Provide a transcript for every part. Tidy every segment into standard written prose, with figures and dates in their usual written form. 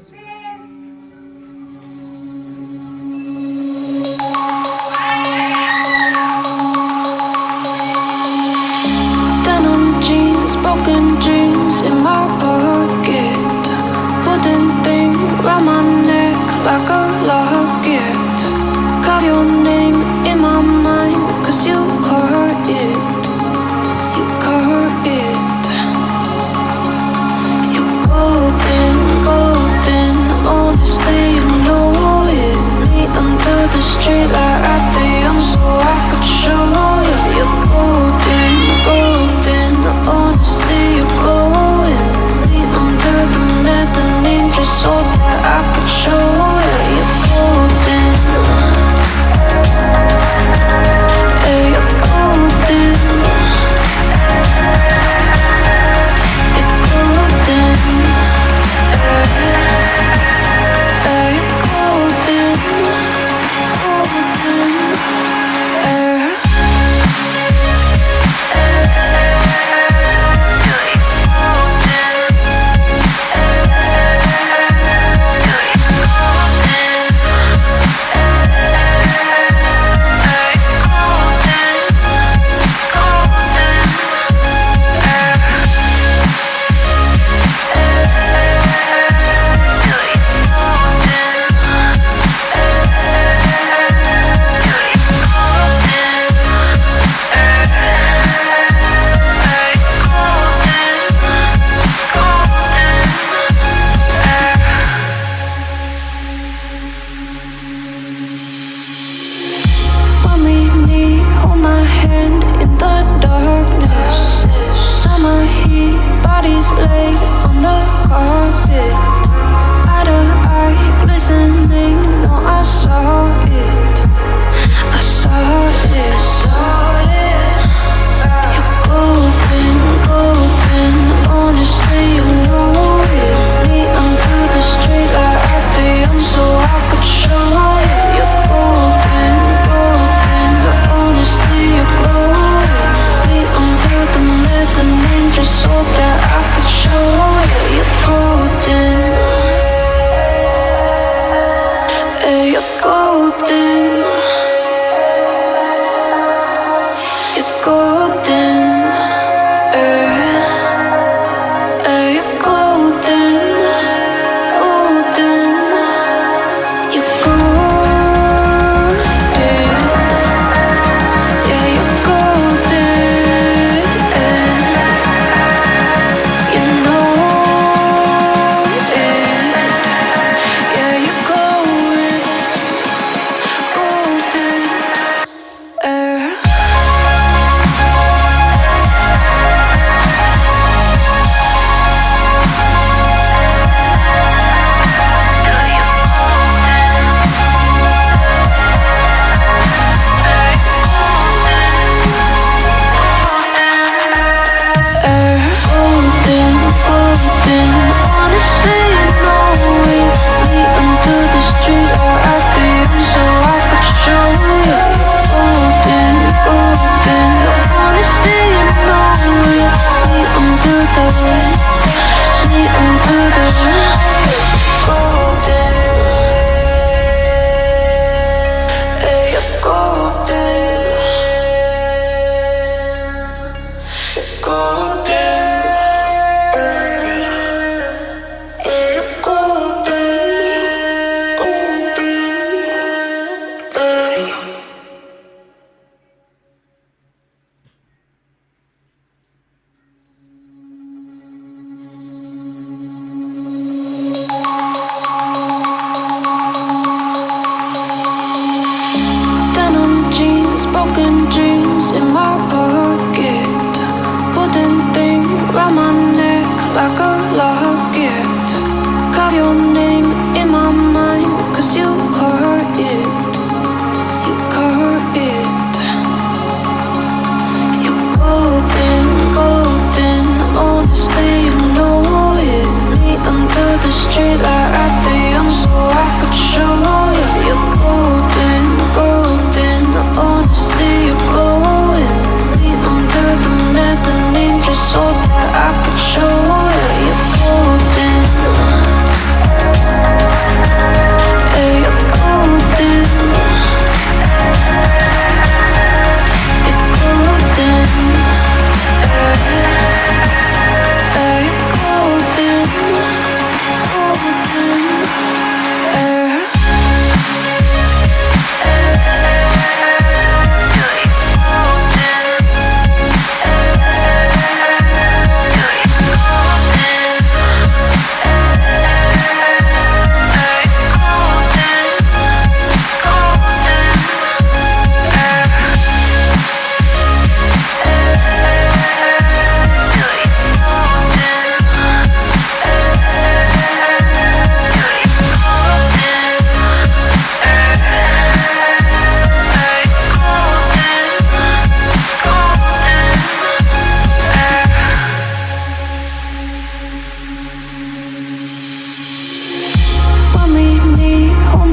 Denim jeans, broken dreams in my pocket. Golden thing round my neck like a locket. Carve your name in my mind, 'cause you caught it. You caught it. You're golden, golden. Honestly, you know it. Meet under the street light at the so I could show you. You're golden, golden. Honestly, you're glowing. Meet under the mezzanine just so that I could show you. You're golden. Hey, you're golden. You're golden. Hey, you're golden. Golden. Bodies laid on the carpet. Eye to eye, glistening. No, I saw it. I saw it. You're golden, golden. Honestly, you know it. Me under the street light at the so I could show you. You're golden, golden. Honestly, you're glowing. Me under the mezzanine just so that I could show you. You're golden. Hey, you're golden. You're golden. Hey, you're golden. Golden. You're golden. Yeah, you're golden. You know it. Yeah, you're glowing. Golden. Golden, golden. Honestly, you know it. Me under the street or at the so I could show you. Golden, golden. Honestly, you know it. Me under the golden. Hey, you're golden. Golden. Denim jeans, broken dreams in my pocket. Golden thing round my neck like a locket. Carve your name in my mind, 'cause you caught it. You caught it. You're golden, golden. Honestly, you know it. Me under the street light at the so I could show you. You're golden, golden. Honestly, you're glowing. Me under the mezzanine just so that I could show you. You're golden.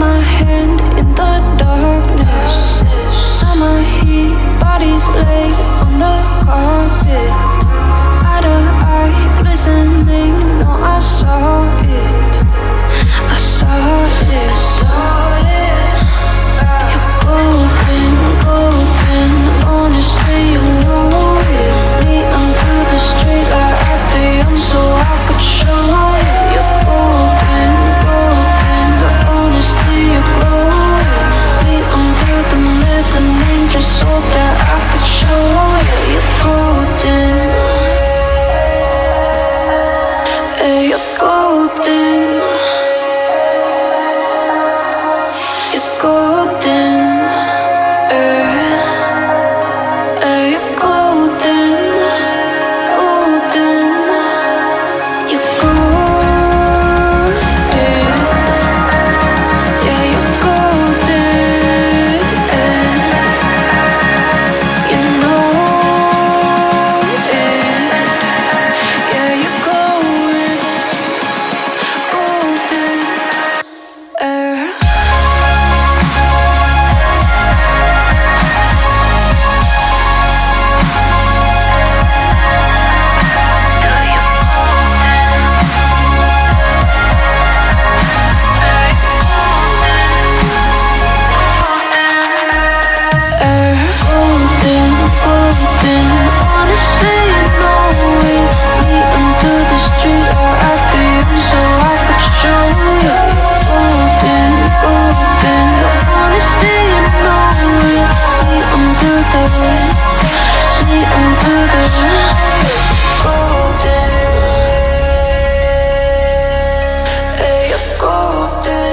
my hand in the darkness. Summer heat, bodies laid on the carpet. Eye to eye, glistening, no, I saw it. I saw it. You're golden, golden. Honestly, you know it. Me under the street light at the end, so I could show you. You're golden, golden. Honestly, you're glowing. Me under the mezzanine, just so that I could show you. You're golden. Hey, you're golden. You're golden. You're golden. Golden. You're golden. Yeah, you're golden. You know it. Yeah, you're glowing. Golden. Golden, golden. Honestly, you know it. Me under the street or at the end, so I could show you. Golden, golden. Honestly, you know it. Me under the golden. Hey, you're golden.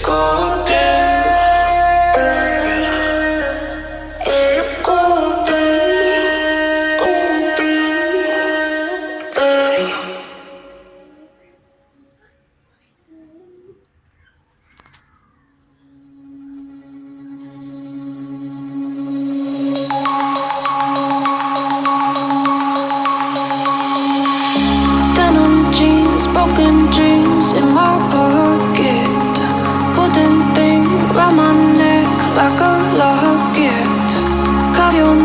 Golden. Denim jeans, broken dreams in my pocket. Golden thing round my neck like a locket. Carve your